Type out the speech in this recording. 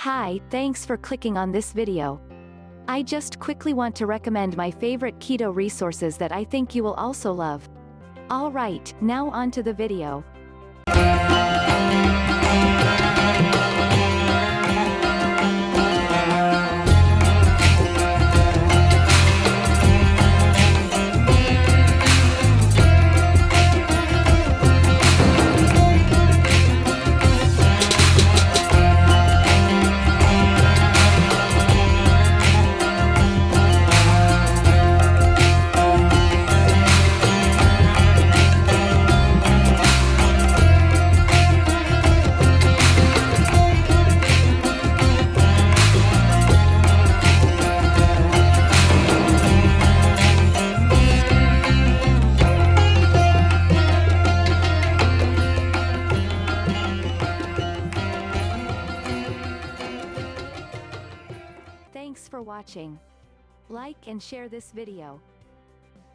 Hi, thanks for clicking on this video. I just quickly want to recommend my favorite keto resources that I think you will also love. Alright, now on to the video. Thanks for watching. Like and share this video.